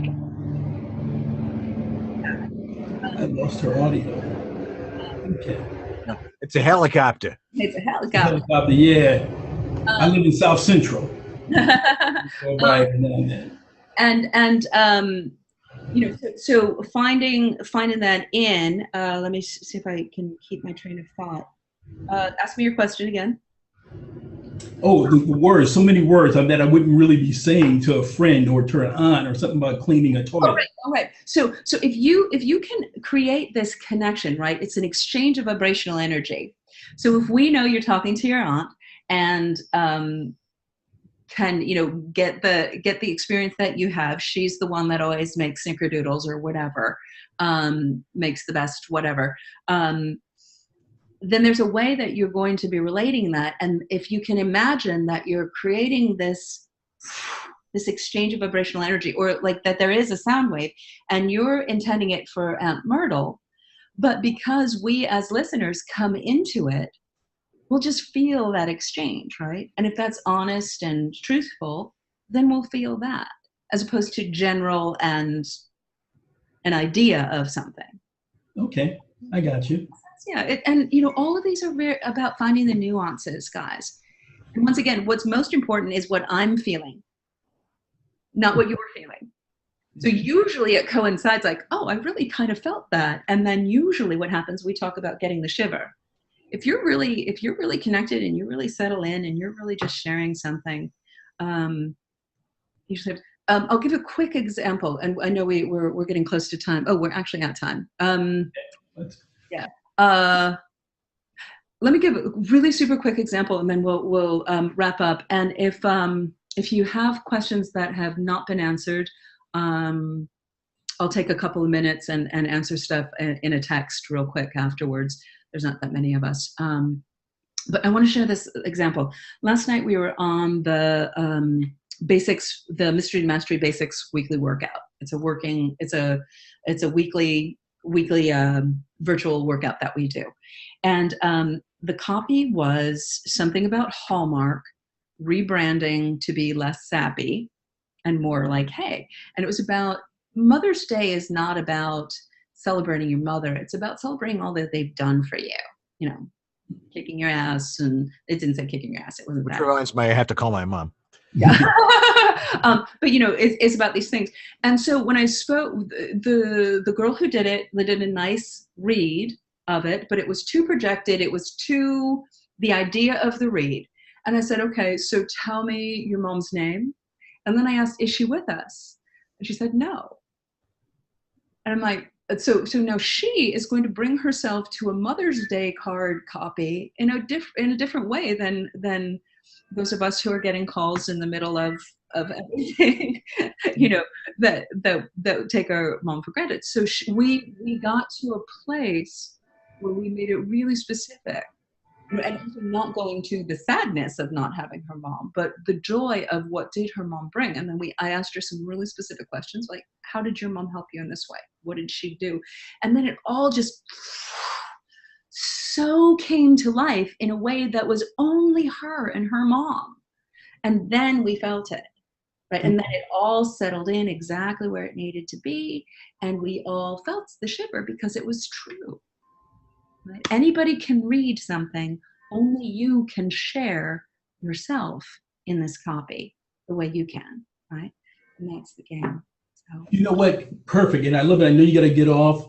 I lost her audio. Okay. No, it's a helicopter. It's a helicopter. Yeah. I live in South Central. So finding that in. Let me see if I can keep my train of thought. Ask me your question again. Oh, the words, so many words that I wouldn't really be saying to a friend or to an aunt, or something about cleaning a toilet. All right. So if you can create this connection, right? It's an exchange of vibrational energy. So if we know you're talking to your aunt, and can, you know, get the experience that you have. She's the one that always makes snickerdoodles or whatever, makes the best whatever. Then there's a way that you're going to be relating that. And if you can imagine that you're creating this exchange of vibrational energy, or like that there is a sound wave and you're intending it for Aunt Myrtle, but because we as listeners come into it, we'll just feel that exchange, right? And if that's honest and truthful, then we'll feel that, as opposed to general and an idea of something. Okay, I got you. Yeah, and you know, all of these are about finding the nuances, guys. And once again, what's most important is what I'm feeling, not what you're feeling. So usually it coincides, like, oh, I really kind of felt that. And then usually what happens, we talk about getting the shiver. If you're really connected and you really settle in and you're really just sharing something, usually, I'll give a quick example. And I know we're getting close to time. Oh, we're actually out of time. Yeah. Let me give a really super quick example, and then we'll wrap up. And if you have questions that have not been answered, I'll take a couple of minutes and answer stuff in a text real quick afterwards. There's not that many of us. But I want to share this example. Last night we were on the basics, the Mystery to Mastery Basics weekly workout. It's a weekly virtual workout that we do. And the copy was something about Hallmark rebranding to be less sappy and more like, hey. And it was about Mother's Day is not about celebrating your mother. It's about celebrating all that they've done for you. You know, kicking your ass. And it didn't say kicking your ass. It wasn't Which that. reminds me, I have to call my mom. Yeah. But you know, it's about these things. And so when I spoke, the girl who did it, they did a nice read of it, but it was too projected. It was too the idea of the read. And I said, okay, so tell me your mom's name. And then I asked, is she with us? And she said, no. And I'm like, so now she is going to bring herself to a Mother's Day card copy in a different way than those of us who are getting calls in the middle of everything, you know, that take our mom for granted. So we got to a place where we made it really specific, and also not going to the sadness of not having her mom, but the joy of what did her mom bring. And then I asked her some really specific questions, like, how did your mom help you in this way? What did she do? And then it all just so came to life in a way that was only her and her mom. And then we felt it, right? And then it all settled in exactly where it needed to be. And we all felt the shiver because it was true. Right? Anybody can read something, only you can share yourself in this copy the way you can, right? And that's the game. So. You know what? Perfect. And I love it. I know you got to get off.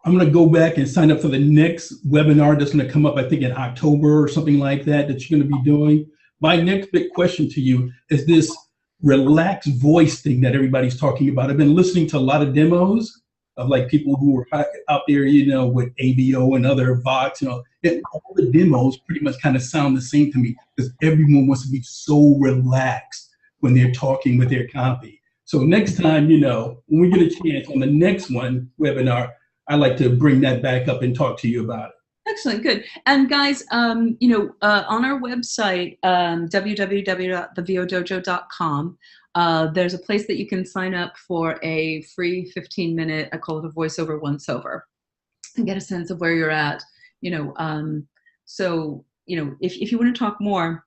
I'm going to go back and sign up for the next webinar that's going to come up, I think in October or something like that you're going to be doing. My next big question to you is this relaxed voice thing that everybody's talking about. I've been listening to a lot of demos of like people who are out there, you know, with ABO and other Vox, you know, and all the demos pretty much kind of sound the same to me because everyone wants to be so relaxed when they're talking with their copy. So next time, you know, when we get a chance on the next webinar, I like to bring that back up and talk to you about it. Excellent, good. And guys, you know, on our website, www.thevodojo.com, there's a place that you can sign up for a free 15-minute, I call it a voiceover once-over, and get a sense of where you're at. You know, so, you know, if you want to talk more,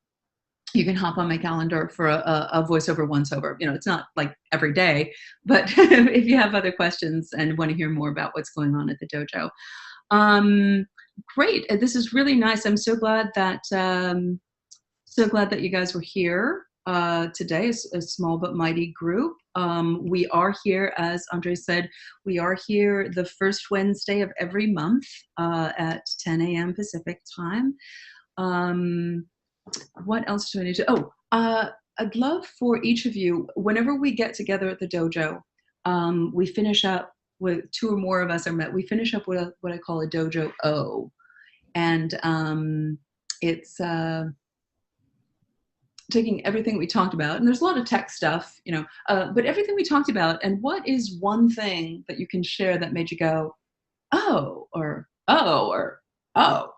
you can hop on my calendar for a voiceover once-over. You know, it's not like every day, but if you have other questions and want to hear more about what's going on at the dojo. Great, this is really nice. I'm so glad that you guys were here today. It's a small but mighty group. We are here, as Andre said, we are here the first Wednesday of every month at 10 a.m. Pacific time. What else do I need to? I'd love for each of you, whenever we get together at the dojo, we finish up with two or more of us are met. We finish up with what I call a dojo O, and it's taking everything we talked about, and there's a lot of tech stuff, but everything we talked about, and what is one thing that you can share that made you go, oh, or oh, or oh.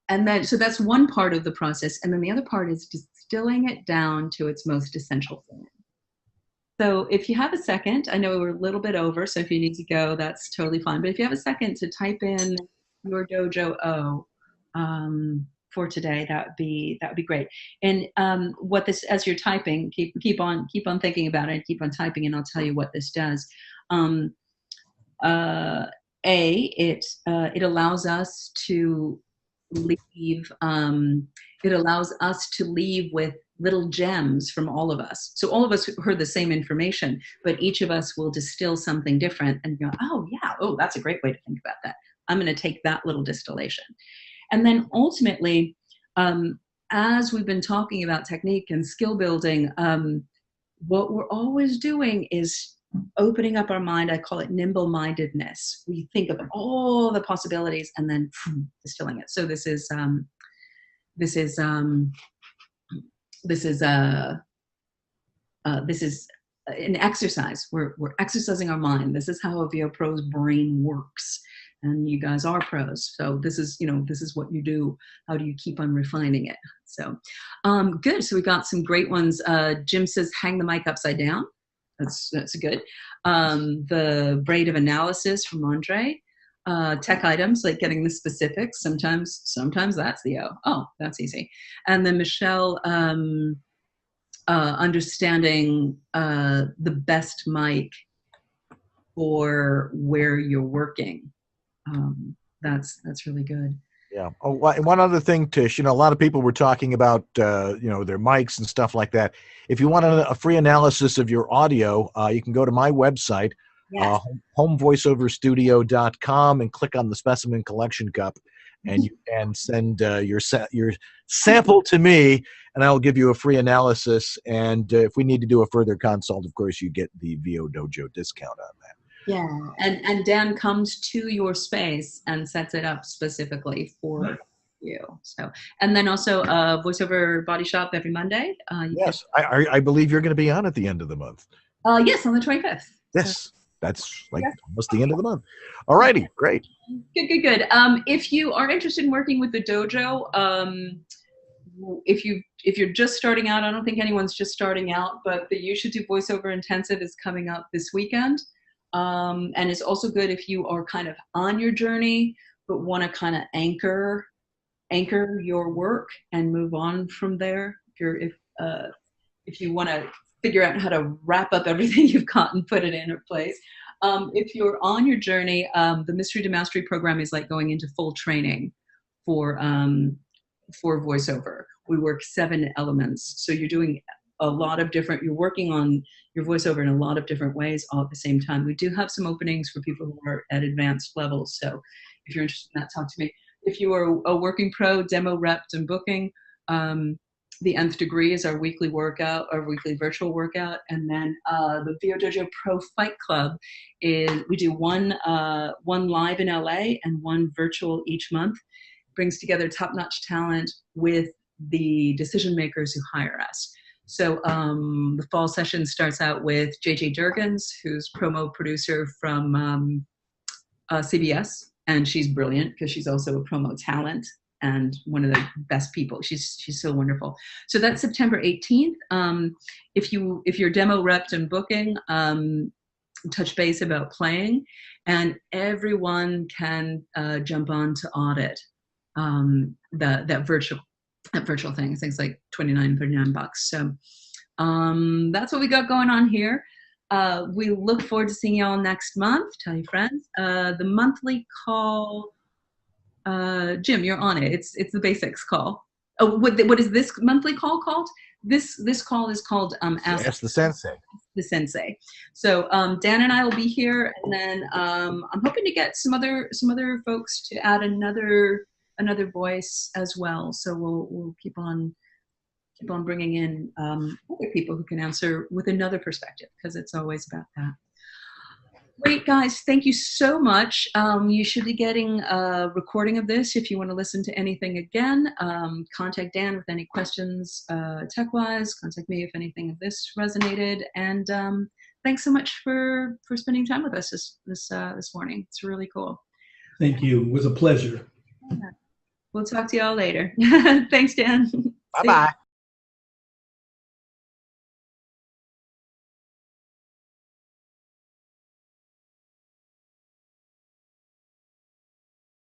And then, so that's one part of the process. And then the other part is distilling it down to its most essential form. So if you have a second, I know we're a little bit over, so if you need to go, that's totally fine. But if you have a second to type in your Dojo O for today, that would be great. And what this, as you're typing, keep on thinking about it, keep on typing, and I'll tell you what this does. It allows us to leave. It allows us to leave with little gems from all of us. So all of us heard the same information, but each of us will distill something different and go, oh yeah, oh, that's a great way to think about that. I'm going to take that little distillation. And then ultimately, as we've been talking about technique and skill building, what we're always doing is opening up our mind. I call it nimble-mindedness. We think of all the possibilities and then distilling it. So this is an exercise. We're exercising our mind. This is how a VO Pro's brain works. And you guys are pros. So this is what you do. How do you keep on refining it? So good. So we got some great ones. Jim says, hang the mic upside down. That's good. The braid of analysis from Andre. Tech items, like getting the specifics. Sometimes that's the O. Oh, that's easy. And then Michelle, understanding the best mic for where you're working. That's really good. Yeah. Oh, one other thing, Tish, a lot of people were talking about, their mics and stuff like that. If you want a free analysis of your audio, you can go to my website, Yes. homevoiceoverstudio.com, and click on the specimen collection cup, and you can send your sample to me, and I'll give you a free analysis. And if we need to do a further consult, of course, you get the VO Dojo discount on that. Yeah, and Dan comes to your space and sets it up specifically for you. So, and then also voiceover body shop every Monday. Yes, I believe you're going to be on at the end of the month. Yes, on the 25th. Yes, so, that's almost the end of the month. All righty, great. Good. If you are interested in working with the dojo, if you're just starting out, I don't think anyone's just starting out, but the You Should Do Voiceover Intensive is coming up this weekend. And it's also good if you are kind of on your journey, but want to kind of anchor your work and move on from there. If you want to figure out how to wrap up everything you've got and put it in a place. If you're on your journey, the Mystery to Mastery program is like going into full training for voiceover. We work 7 elements. So you're doing you're working on your voiceover in a lot of different ways all at the same time. We do have some openings for people who are at advanced levels. So if you're interested in that, talk to me. If you are a working pro, demo repped and booking, the Nth Degree is our weekly workout, our weekly virtual workout. And then the VO Dojo Pro Fight Club we do one live in LA and one virtual each month. Brings together top-notch talent with the decision makers who hire us. So the fall session starts out with JJ Durgans, who's promo producer from CBS, and she's brilliant because she's also a promo talent and one of the best people. She's so wonderful. So that's September 18th. If you're demo repped and booking, touch base about playing, and everyone can jump on to audit that virtual thing. Things like $29, $39. So that's what we got going on here. We look forward to seeing you all next month. Tell your friends. The monthly call, Jim, you're on it. It's the basics call. Oh, what is this monthly call called? This call is called Ask the Sensei. The Sensei. So Dan and I will be here, and then I'm hoping to get some other folks to add another voice as well. So we'll keep on bringing in other people who can answer with another perspective, because it's always about that. Great, guys. Thank you so much. You should be getting a recording of this if you want to listen to anything again. Contact Dan with any questions tech-wise. Contact me if anything of this resonated. And thanks so much for spending time with us this morning. It's really cool. Thank you. It was a pleasure. We'll talk to y'all later. Thanks, Dan. Bye-bye.